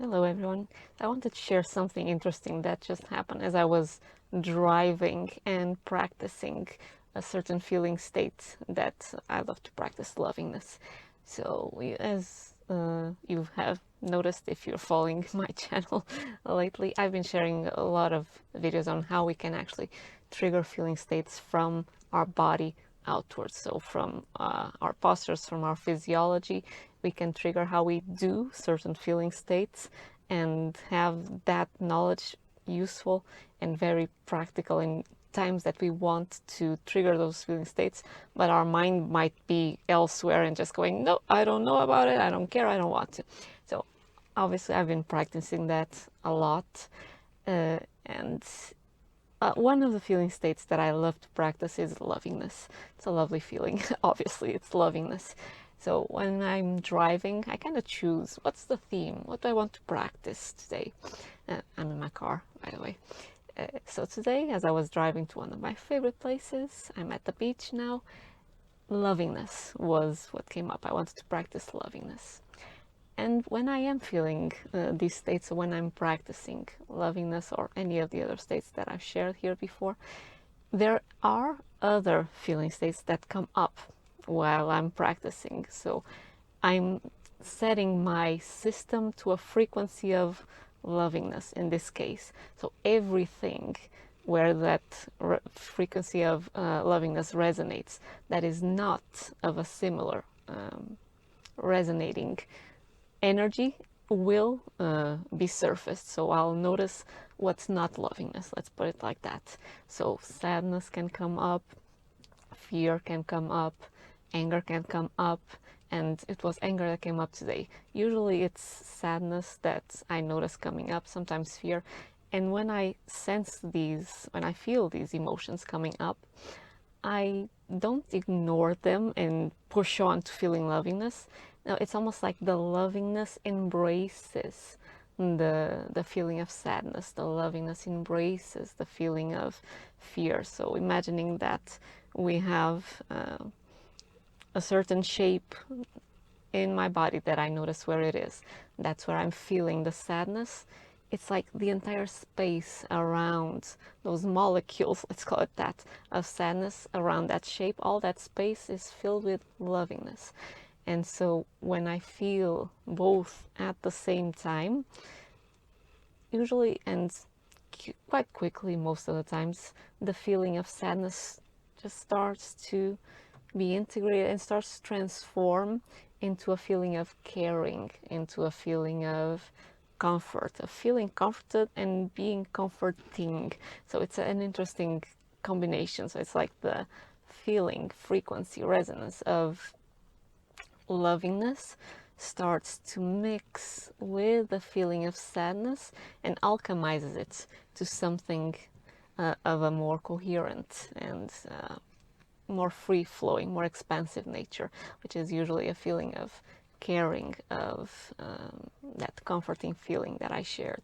Hello everyone. I wanted to share something interesting that just happened as I was driving and practicing a certain feeling state that I love to practice, lovingness. So as you have noticed if you're following my channel lately, I've been sharing a lot of videos on how we can actually trigger feeling states from our body outwards. So from our postures, from our physiology, we can trigger how we do certain feeling states and have that knowledge useful and very practical in times that we want to trigger those feeling states, but our mind might be elsewhere and just going, no, I don't know about it, I don't care, I don't want to. So obviously I've been practicing that a lot, and one of the feeling states that I love to practice is lovingness. It's a lovely feeling. Obviously, it's lovingness. So when I'm driving, I kind of choose what's the theme? What do I want to practice today? I'm in my car, by the way. So today, as I was driving to one of my favorite places, I'm at the beach now. Lovingness was what came up. I wanted to practice lovingness. And when I am feeling these states, when I'm practicing lovingness or any of the other states that I've shared here before, there are other feeling states that come up while I'm practicing. So I'm setting my system to a frequency of lovingness in this case. So everything where that frequency of lovingness resonates, that is not of a similar resonating energy will be surfaced. So I'll notice what's not lovingness, let's put it like that. So sadness can come up, fear can come up, anger can come up, and it was anger that came up today. Usually it's sadness that I notice coming up, sometimes fear. And when I sense these, when I feel these emotions coming up, I don't ignore them and push on to feeling lovingness. No, it's almost like the lovingness embraces the feeling of sadness. The lovingness embraces the feeling of fear. So imagining that we have a certain shape in my body that I notice where it is. That's where I'm feeling the sadness. It's like the entire space around those molecules, let's call it that, of sadness around that shape. All that space is filled with lovingness. And so when I feel both at the same time, usually and quite quickly most of the times, the feeling of sadness just starts to be integrated and starts to transform into a feeling of caring, into a feeling of comfort, of feeling comforted and being comforting. So it's an interesting combination. So it's like the feeling, frequency, resonance of lovingness starts to mix with the feeling of sadness and alchemizes it to something of a more coherent and more free-flowing, more expansive nature, which is usually a feeling of caring, of that comforting feeling that I shared.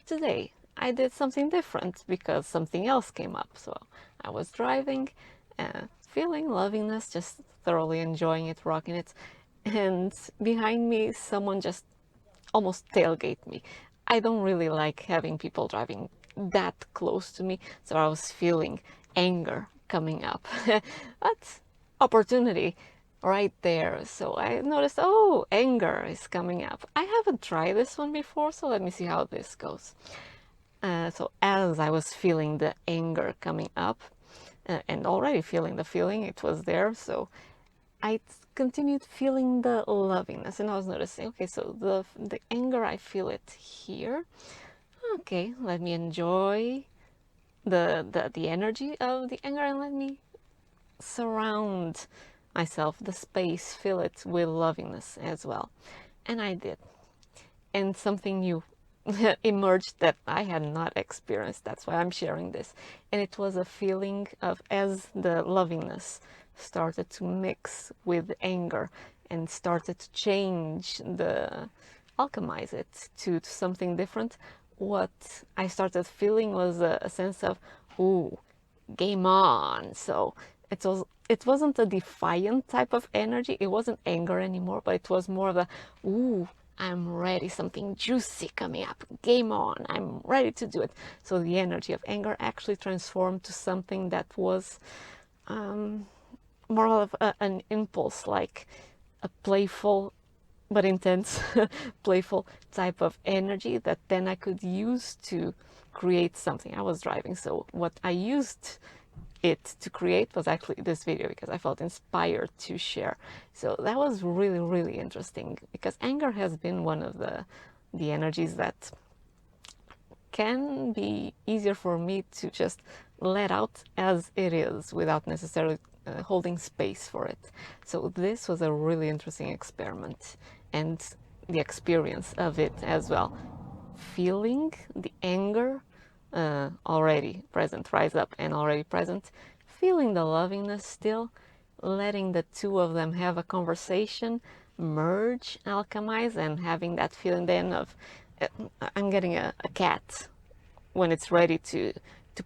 Today, I did something different because something else came up. So I was driving, feeling lovingness, just thoroughly enjoying it, rocking it, and behind me, someone just almost tailgate me. I don't really like having people driving that close to me, so I was feeling anger coming up. That's opportunity right there. So I noticed, oh, anger is coming up. I haven't tried this one before, so let me see how this goes. So as I was feeling the anger coming up, and already feeling the feeling, it was there, so I continued feeling the lovingness, and I was noticing, okay, so the anger, I feel it here. Okay, let me enjoy the energy of the anger, and let me surround myself, the space, fill it with lovingness as well. And I did. And something new emerged that I had not experienced. That's why I'm sharing this. And it was a feeling of, as the lovingness started to mix with anger and started to change alchemize it to something different, what I started feeling was a sense of, ooh, game on. So it wasn't a defiant type of energy. It wasn't anger anymore, but it was more of a, ooh, I'm ready, something juicy coming up, game on, I'm ready to do it. So the energy of anger actually transformed to something that was more of an impulse, like a playful but intense playful type of energy that then I could use to create something. I was driving, so what I used it to create was actually this video because I felt inspired to share. So that was really, really interesting, because anger has been one of the energies that can be easier for me to just let out as it is without necessarily holding space for it. So this was a really interesting experiment, and the experience of it as well. Feeling the anger already present, rise up and already present, feeling the lovingness still, letting the two of them have a conversation, merge, alchemize, and having that feeling then of I'm getting a cat when it's ready to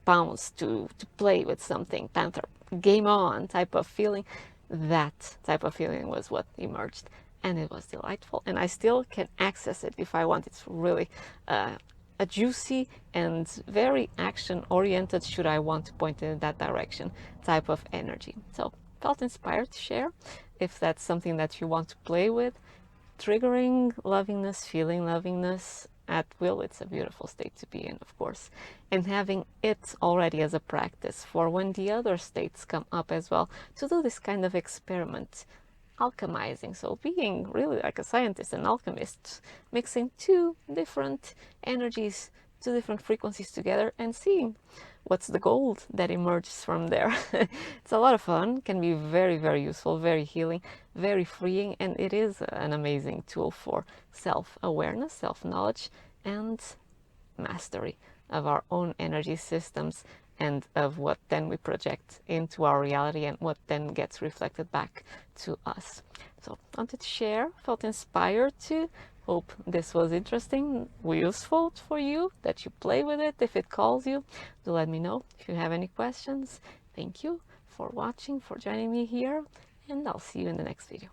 pounce, to play with something, panther, game on type of feeling. That type of feeling was what emerged, and it was delightful, and I still can access it if I want. It's really a juicy and very action oriented, should I want to point in that direction, type of energy. So felt inspired to share. If that's something that you want to play with, triggering lovingness, feeling lovingness at will, it's a beautiful state to be in, of course. And having it already as a practice for when the other states come up as well, to do this kind of experiment, alchemizing. So being really like a scientist, an alchemist, mixing two different energies, two different frequencies together, and seeing what's the gold that emerges from there. It's a lot of fun, can be very, very useful, very healing, very freeing, and it is an amazing tool for self-awareness, self-knowledge, and mastery of our own energy systems, and of what then we project into our reality and what then gets reflected back to us. So wanted to share, felt inspired to. Hope this was interesting, useful for you, that you play with it. If it calls you, do let me know. If you have any questions, thank you for watching, for joining me here, and I'll see you in the next video.